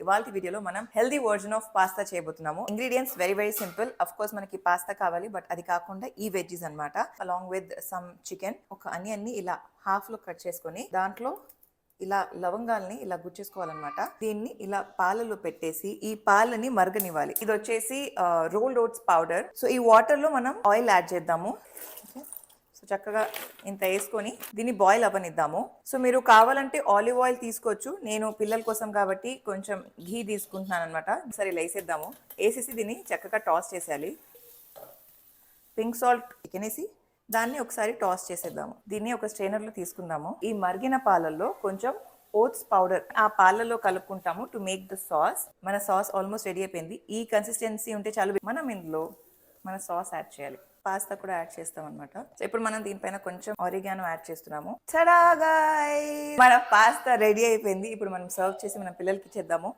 ఇవాళ వీడియోలో మనం హెల్దీ వర్జన్ ఆఫ్ పాస్తా చేయబోతున్నాము. Ingredients very simple. Of course మనకి పాస్తా కావాలి, బట్ అది కాకుండా ఈ వెజ్జీస్ అన్నమాట. Along with some chicken. ఒక ఆనియన్ ని ఇలా హాఫ్ లో కట్ చేసుకొని దాంట్లో ఇలా లవంగాల్ని ఇలా గుచ్చేసుకోవాలన్నమాట. దీన్ని ఇలా పాలలో పెట్టేసి ఈ పాలని మరగనివ్వాలి. ఇది వచ్చేసి రోల్డ్ ఓట్స్ పౌడర్. సో ఈ వాటర్ లో మనం ఆయిల్ యాడ్ చేద్దాము. సో చక్కగా ఇంత వేసుకొని దీన్ని బాయిల్ అవ్వనిద్దాము. సో మీరు కావాలంటే ఆలివ్ ఆయిల్ తీసుకోవచ్చు. నేను పిల్లల కోసం కాబట్టి కొంచెం ఘీ తీసుకుంటున్నాను అనమాట. సరే ఇలా వేసేద్దాము. వేసేసి దీన్ని చక్కగా టాస్ చేసేయాలి. పింక్ సాల్ట్ చికెన్ వేసి దాన్ని ఒకసారి టాస్ చేసేద్దాము. దీన్ని ఒక స్ట్రైనర్లో తీసుకుందాము. ఈ మరిగిన పాలల్లో కొంచెం ఓట్స్ పౌడర్ ఆ పాలలో కలుపుకుంటాము టు మేక్ ద సాస్. మన సాస్ ఆల్మోస్ట్ రెడీ అయిపోయింది. ఈ కన్సిస్టెన్సీ ఉంటే చాలు. మనం ఇందులో మన సాస్ యాడ్ చేయాలి. పాస్తా కూడా యాడ్ చేస్తాం అనమాట. సో ఇప్పుడు మనం దీనిపైన కొంచెం ఆరిగానో యాడ్ చేస్తున్నాము. చడా గాయ్స్, మన పాస్తా రెడీ అయిపోయింది. ఇప్పుడు మనం సర్వ్ చేసి మన పిల్లలకి ఇచ్చేద్దాము.